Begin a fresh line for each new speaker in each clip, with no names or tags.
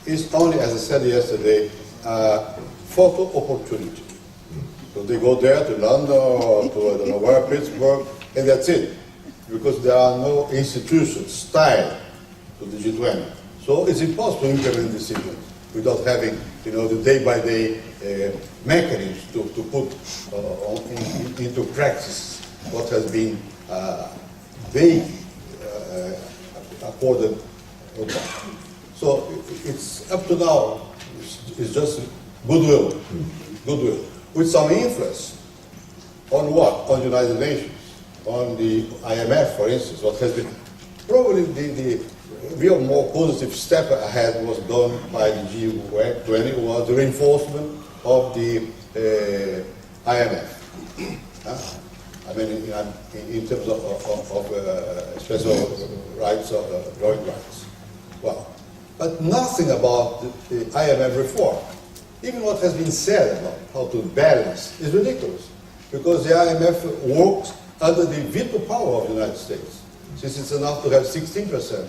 is only, as I said yesterday, a photo opportunity. So they go there to London or to, I don't know where, Pittsburgh, and that's it. Because there are no institutions tied to the G20. So it's impossible to implement decisions without having, the day-by-day mechanisms to put into practice what has been vague accorded upon. So it's up to now, it's just goodwill, with some influence on what? On the United Nations, on the IMF, for instance. What has been probably the real more positive step ahead was done by the G20 was the reinforcement of the IMF. I mean, in terms of special rights, drawing rights. Well, but nothing about the IMF reform. Even what has been said about how to balance is ridiculous, because the IMF works under the veto power of the United States, since it's enough to have 16%,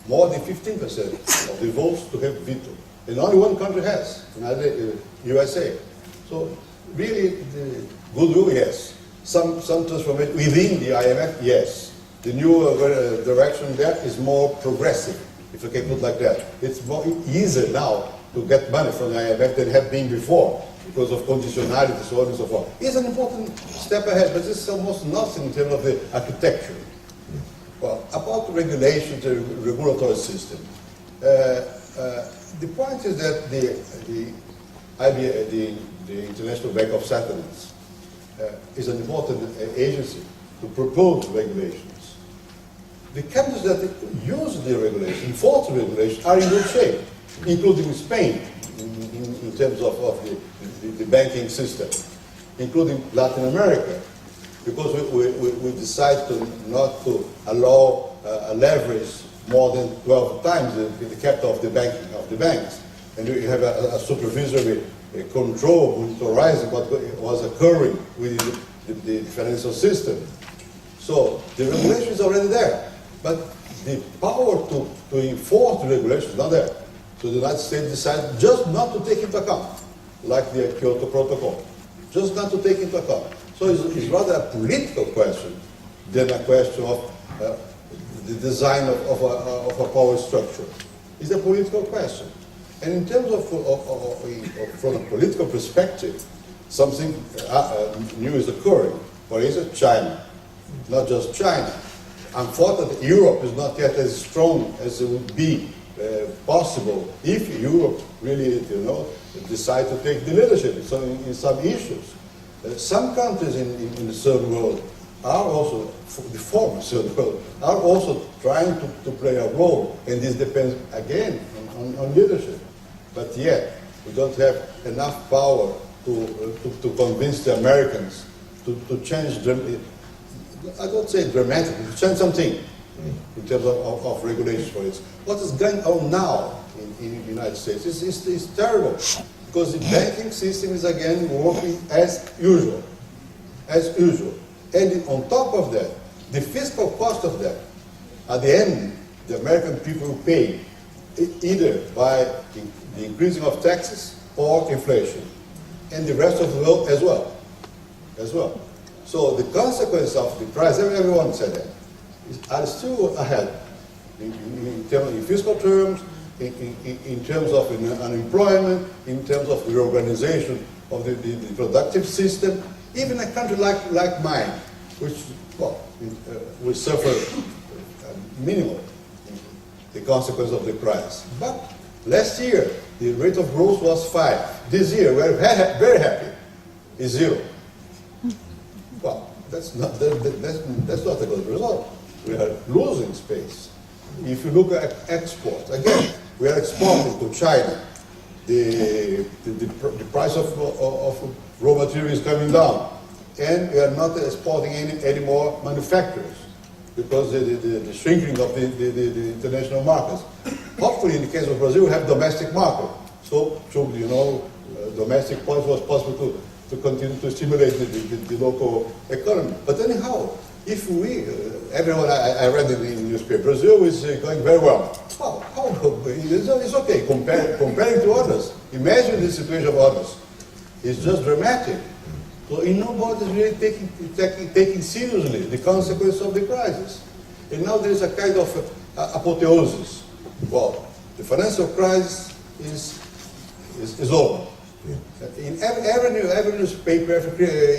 more than 15% of the votes to have veto. And only one country has, USA. So really, the goodwill, yes. Some transformation within the IMF, yes. The new direction there is more progressive, if I can put it like that. It's more easier now to get money from the IMF than had been before, because of conditionality, so on and so forth. It's an important step ahead, but it's almost nothing in terms of the architecture. Well, about regulations, the regulatory system. The point is that the International Bank of Settlements is an important agency to propose regulations. The countries that use the regulation, enforce the regulation, are in good shape, including Spain, in terms of the banking system, including Latin America, because we decide not to allow leverage more than 12 times the capital of the banks, and you have a supervisory control monitoring what was occurring within the financial system. So the regulation is already there, but the power to enforce the regulation is not there. So the United States decided just not to take into account, like the Kyoto Protocol, just not to take into account. So it's rather a political question than a question of the design of a power structure. It's a political question. And in terms of from a political perspective, something new is occurring. For instance, China, not just China. Unfortunately, Europe is not yet as strong as it would be possible if Europe really, decide to take the leadership in some issues. Some countries in the third world are also, the former third world, are also trying to play a role, and this depends again on leadership. But yet, we don't have enough power to convince the Americans to change, I don't say dramatically, to change something in terms of regulations for it. What is going on now in the United States is terrible, because the banking system is again working as usual. And on top of that, the fiscal cost of that, at the end, the American people will pay either by the increasing of taxes or inflation, and the rest of the world as well. So the consequence of the price, everyone said that, are still ahead in fiscal terms, in terms of unemployment, in terms of reorganization of the productive system. Even a country like mine, which will suffer minimally the consequence of the crisis. But last year, the rate of growth was 5. This year, we're very happy, is 0. Well, that's not a good result. We are losing space. If you look at exports, again, we are exporting to China. The price of raw material is coming down, and we are not exporting any more manufacturers because the shrinking of the international markets. Hopefully, in the case of Brazil, we have domestic market. So domestic points was possible to continue to stimulate the local economy. But anyhow, if we, everyone I read in the newspaper, Brazil is going very well. How it's okay comparing to others. Imagine the situation of others. It's just dramatic. So nobody is really taking seriously the consequence of the crisis. And now there is a kind of apotheosis. Well, the financial crisis is over. Yeah. In every newspaper,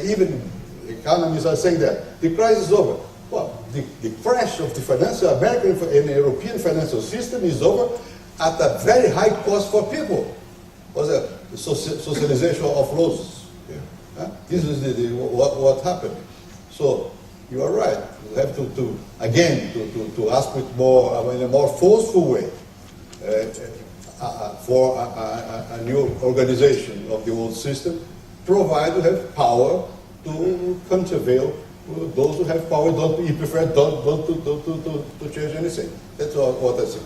even economists are saying that the crisis is over. Well, the crash of the American and European financial system is over at a very high cost for people. It was a socialization of losses. Yeah. This is what happened. So you are right. You have to ask with more, in a more forceful way for a new organization of the old system, provided you have power to countervail those who have power. Don't prefer don't to change anything. That's what I say.